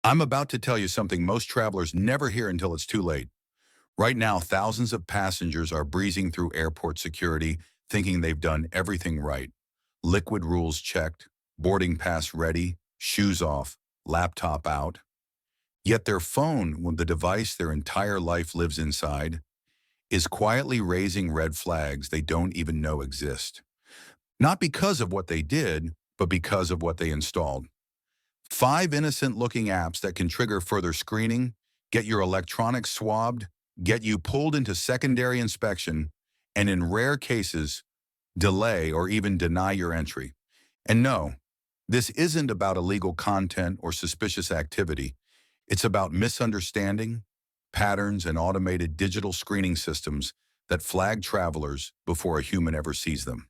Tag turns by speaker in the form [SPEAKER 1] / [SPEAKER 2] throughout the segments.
[SPEAKER 1] I'm about to tell you something most travelers never hear until it's too late. Right now, thousands of passengers are breezing through airport security, thinking they've done everything right. Liquid rules checked, boarding pass ready, shoes off, laptop out. Yet their phone, the device their entire life lives inside, is quietly raising red flags they don't even know exist. Not because of what they did, but because of what they installed. 5 innocent-looking apps that can trigger further screening, get your electronics swabbed, get you pulled into secondary inspection, and in rare cases, delay or even deny your entry. And no, this isn't about illegal content or suspicious activity. It's about misunderstanding, patterns, and automated digital screening systems that flag travelers before a human ever sees them.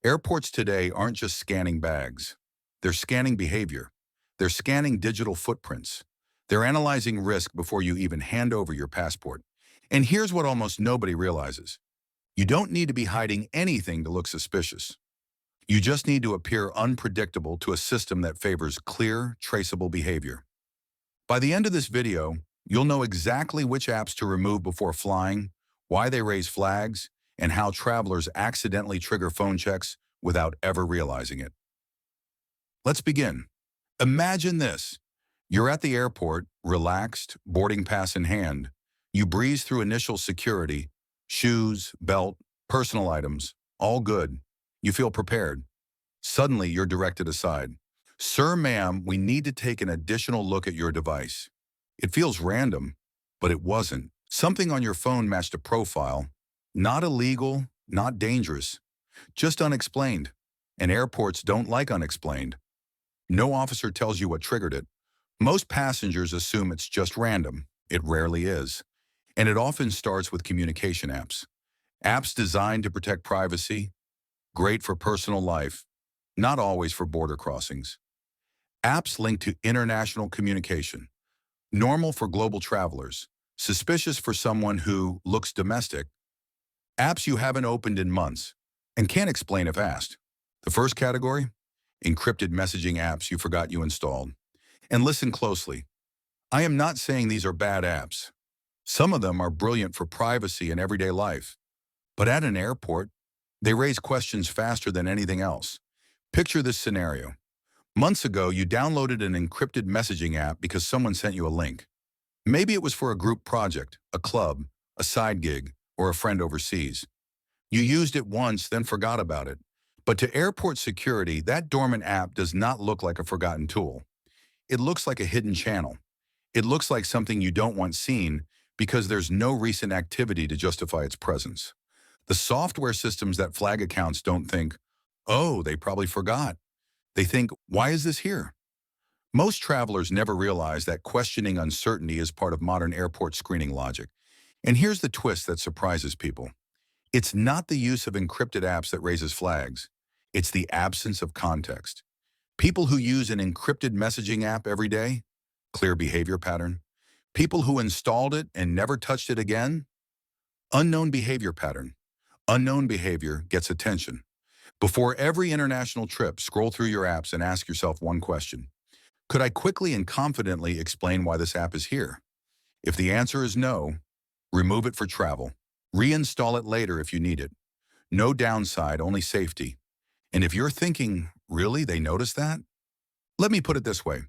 [SPEAKER 1] Airports today aren't just scanning bags. They're scanning behavior. They're scanning digital footprints. They're analyzing risk before you even hand over your passport. And here's what almost nobody realizes. You don't need to be hiding anything to look suspicious. You just need to appear unpredictable to a system that favors clear, traceable behavior. By the end of this video, you'll know exactly which apps to remove before flying, why they raise flags, and how travelers accidentally trigger phone checks without ever realizing it. Let's begin. Imagine this. You're at the airport, relaxed, boarding pass in hand. You breeze through initial security, shoes, belt, personal items, all good. You feel prepared. Suddenly, you're directed aside. Sir, ma'am, we need to take an additional look at your device. It feels random, but it wasn't. Something on your phone matched a profile. Not illegal, not dangerous, just unexplained. And airports don't like unexplained. No officer tells you what triggered it. Most passengers assume it's just random. It rarely is. And it often starts with communication apps. Apps designed to protect privacy, great for personal life, not always for border crossings. Apps linked to international communication, normal for global travelers, suspicious for someone who looks domestic. Apps you haven't opened in months and can't explain if asked. The first category? Encrypted messaging apps you forgot you installed. And listen closely. I am not saying these are bad apps. Some of them are brilliant for privacy and everyday life. But at an airport, they raise questions faster than anything else. Picture this scenario. Months ago, you downloaded an encrypted messaging app because someone sent you a link. Maybe it was for a group project, a club, a side gig, or a friend overseas. You used it once, then forgot about it. But to airport security, that dormant app does not look like a forgotten tool. It looks like a hidden channel. It looks like something you don't want seen because there's no recent activity to justify its presence. The software systems that flag accounts don't think, oh, they probably forgot. They think, why is this here? Most travelers never realize that questioning uncertainty is part of modern airport screening logic. And here's the twist that surprises people. It's not the use of encrypted apps that raises flags. It's the absence of context. People who use an encrypted messaging app every day, clear behavior pattern. People who installed it and never touched it again, unknown behavior pattern. Unknown behavior gets attention. Before every international trip, scroll through your apps and ask yourself one question. Could I quickly and confidently explain why this app is here? If the answer is no, remove it for travel. Reinstall it later if you need it. No downside, only safety. And if you're thinking, really, they noticed that? Let me put it this way.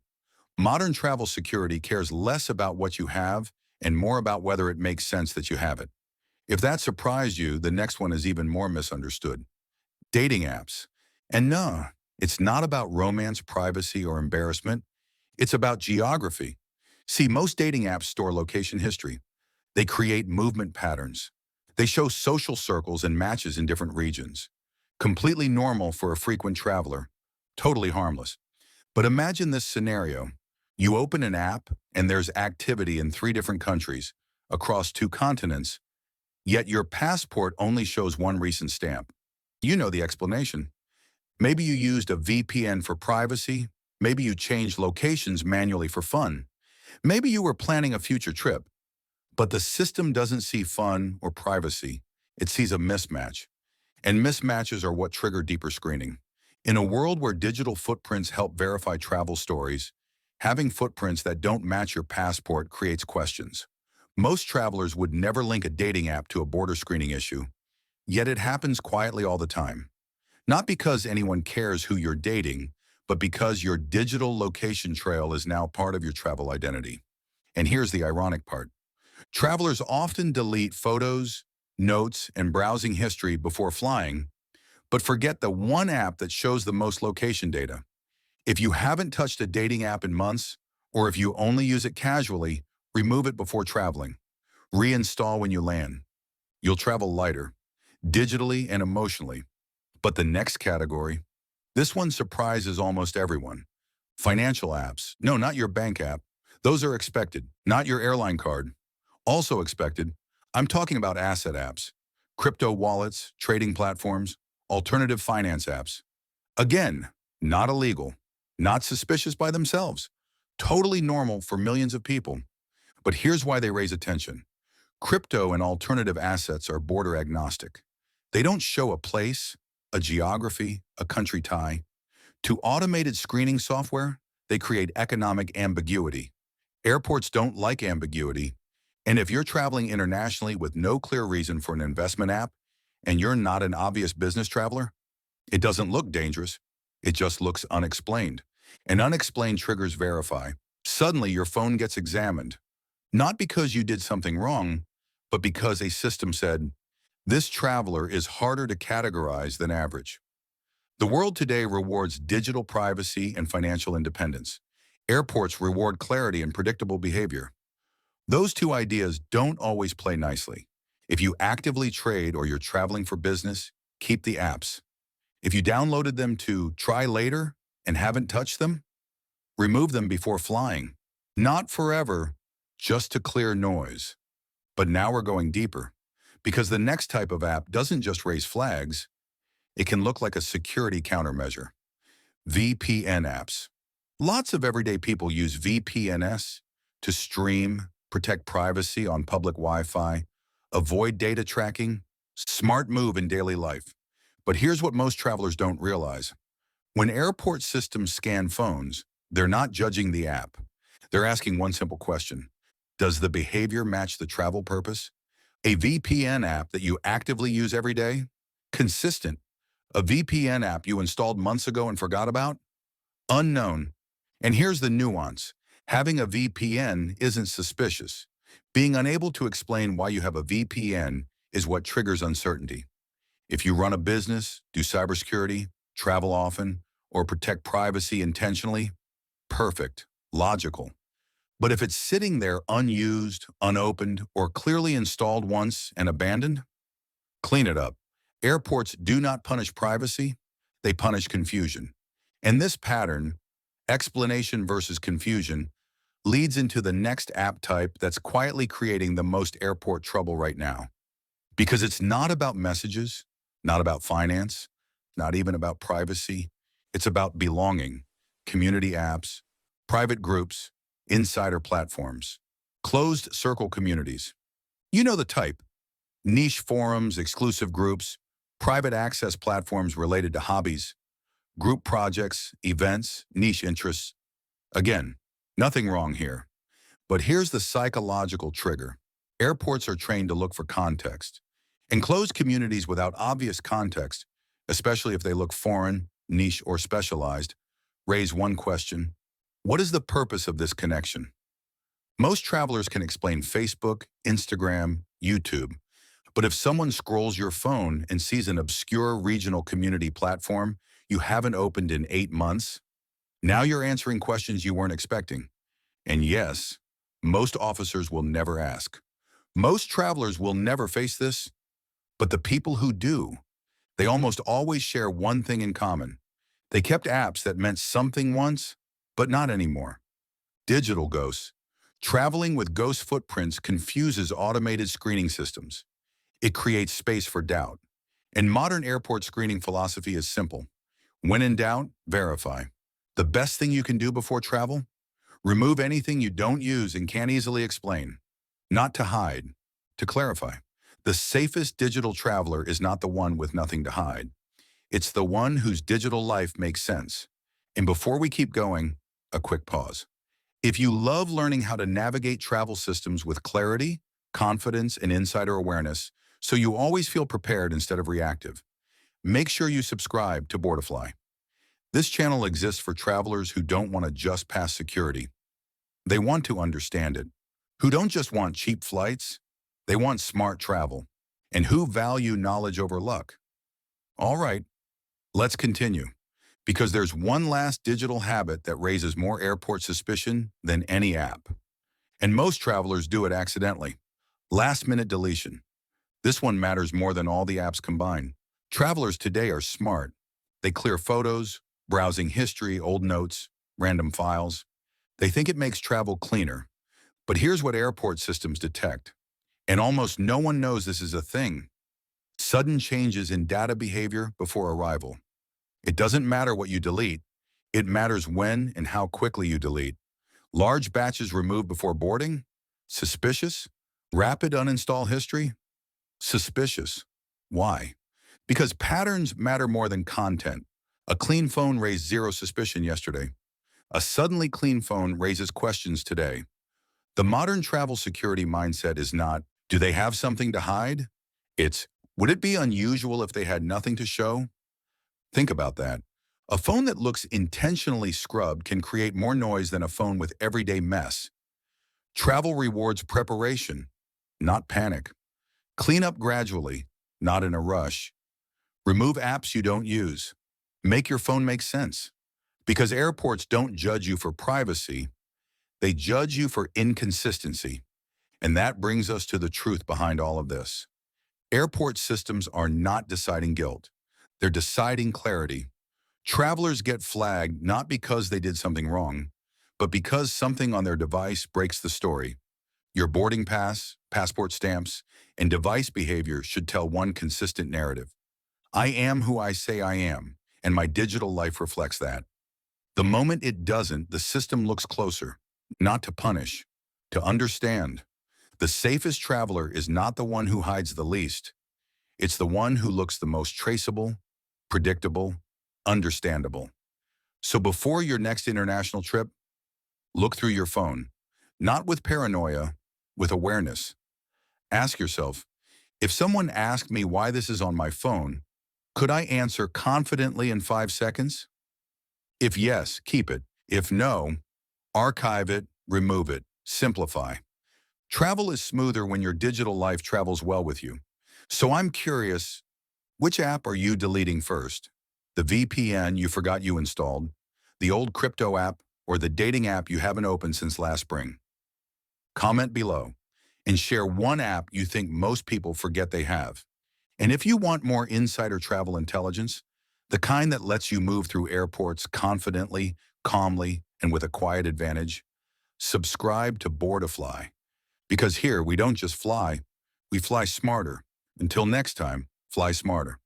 [SPEAKER 1] Modern travel security cares less about what you have and more about whether it makes sense that you have it. If that surprised you, the next one is even more misunderstood. Dating apps. And no, it's not about romance, privacy, or embarrassment. It's about geography. See, most dating apps store location history. They create movement patterns. They show social circles and matches in different regions. Completely normal for a frequent traveler. Totally harmless. But imagine this scenario. You open an app and there's activity in 3 different countries, across 2 continents, yet your passport only shows one recent stamp. You know the explanation. Maybe you used a VPN for privacy. Maybe you changed locations manually for fun. Maybe you were planning a future trip. But the system doesn't see fun or privacy. It sees a mismatch. And mismatches are what trigger deeper screening. In a world where digital footprints help verify travel stories, Having footprints that don't match your passport creates questions. Most travelers would never link a dating app to a border screening issue, yet it happens quietly all the time. Not because anyone cares who you're dating, but because your digital location trail is now part of your travel identity. And here's the ironic part. Travelers often delete photos, notes, and browsing history before flying, but forget the one app that shows the most location data. If you haven't touched a dating app in months, or if you only use it casually, remove it before traveling. Reinstall when you land. You'll travel lighter, digitally and emotionally. But the next category, this one surprises almost everyone. Financial apps. No, not your bank app. Those are expected, not your airline card. Also expected, I'm talking about asset apps, crypto wallets, trading platforms, alternative finance apps. Again, not illegal, not suspicious by themselves, totally normal for millions of people. But here's why they raise attention. Crypto and alternative assets are border agnostic. They don't show a place, a geography, a country tie. To automated screening software, they create economic ambiguity. Airports don't like ambiguity, and if you're traveling internationally with no clear reason for an investment app, and you're not an obvious business traveler, it doesn't look dangerous. It just looks unexplained. And unexplained triggers verify. Suddenly, your phone gets examined. Not because you did something wrong, but because a system said, this traveler is harder to categorize than average. The world today rewards digital privacy and financial independence. Airports reward clarity and predictable behavior. Those two ideas don't always play nicely. If you actively trade or you're traveling for business, keep the apps. If you downloaded them to try later and haven't touched them, remove them before flying. Not forever, just to clear noise. But now we're going deeper, because the next type of app doesn't just raise flags, it can look like a security countermeasure. VPN apps. Lots of everyday people use VPNs to stream, protect privacy on public Wi-Fi, avoid data tracking. Smart move in daily life. But here's what most travelers don't realize. When airport systems scan phones, they're not judging the app. They're asking one simple question. Does the behavior match the travel purpose? A VPN app that you actively use every day? Consistent. A VPN app you installed months ago and forgot about? Unknown. And here's the nuance. Having a VPN isn't suspicious. Being unable to explain why you have a VPN is what triggers uncertainty. If you run a business, do cybersecurity, travel often, or protect privacy intentionally, perfect, logical. But if it's sitting there unused, unopened, or clearly installed once and abandoned, clean it up. Airports do not punish privacy, they punish confusion. And this pattern, explanation versus confusion, leads into the next app type that's quietly creating the most airport trouble right now. Because it's not about messages, not about finance, not even about privacy. It's about belonging, community apps, private groups, insider platforms, closed circle communities. You know the type. Niche forums, exclusive groups, private access platforms related to hobbies, group projects, events, niche interests. Again, nothing wrong here. But here's the psychological trigger. Airports are trained to look for context. Enclosed communities without obvious context, especially if they look foreign, niche, or specialized, raise one question. What is the purpose of this connection? Most travelers can explain Facebook, Instagram, YouTube. But if someone scrolls your phone and sees an obscure regional community platform you haven't opened in 8 months, now you're answering questions you weren't expecting. And yes, most officers will never ask. Most travelers will never face this, but the people who do, they almost always share one thing in common. They kept apps that meant something once, but not anymore. Digital ghosts. Traveling with ghost footprints confuses automated screening systems. It creates space for doubt. And modern airport screening philosophy is simple. When in doubt, verify. The best thing you can do before travel? Remove anything you don't use and can't easily explain. Not to hide, to clarify. The safest digital traveler is not the one with nothing to hide. It's the one whose digital life makes sense. And before we keep going, a quick pause. If you love learning how to navigate travel systems with clarity, confidence, and insider awareness, so you always feel prepared instead of reactive, make sure you subscribe to BoardiFly. This channel exists for travelers who don't want to just pass security. They want to understand it. Who don't just want cheap flights, they want smart travel. And who value knowledge over luck. All right, let's continue. Because there's one last digital habit that raises more airport suspicion than any app. And most travelers do it accidentally. Last-minute deletion. This one matters more than all the apps combined. Travelers today are smart. They clear photos, browsing history, old notes, random files. They think it makes travel cleaner. But here's what airport systems detect. And almost no one knows this is a thing. Sudden changes in data behavior before arrival. It doesn't matter what you delete. It matters when and how quickly you delete. Large batches removed before boarding? Suspicious? Rapid uninstall history? Suspicious. Why? Because patterns matter more than content. A clean phone raised zero suspicion yesterday. A suddenly clean phone raises questions today. The modern travel security mindset is not, do they have something to hide? It's, would it be unusual if they had nothing to show? Think about that. A phone that looks intentionally scrubbed can create more noise than a phone with everyday mess. Travel rewards preparation, not panic. Clean up gradually, not in a rush. Remove apps you don't use. Make your phone make sense. Because airports don't judge you for privacy, they judge you for inconsistency. And that brings us to the truth behind all of this. Airport systems are not deciding guilt. They're deciding clarity. Travelers get flagged not because they did something wrong, but because something on their device breaks the story. Your boarding pass, passport stamps, and device behavior should tell one consistent narrative. I am who I say I am, and my digital life reflects that. The moment it doesn't, the system looks closer, not to punish, to understand. The safest traveler is not the one who hides the least. It's the one who looks the most traceable, predictable, understandable. So before your next international trip, look through your phone, not with paranoia, with awareness. Ask yourself, if someone asked me why this is on my phone, could I answer confidently in 5 seconds? If yes, keep it. If no, archive it, remove it, simplify. Travel is smoother when your digital life travels well with you. So I'm curious, which app are you deleting first? The VPN you forgot you installed, the old crypto app, or the dating app you haven't opened since last spring? Comment below and share one app you think most people forget they have. And if you want more insider travel intelligence, the kind that lets you move through airports confidently, calmly, and with a quiet advantage, subscribe to BoardiFly. Because here we don't just fly, we fly smarter. Until next time, fly smarter.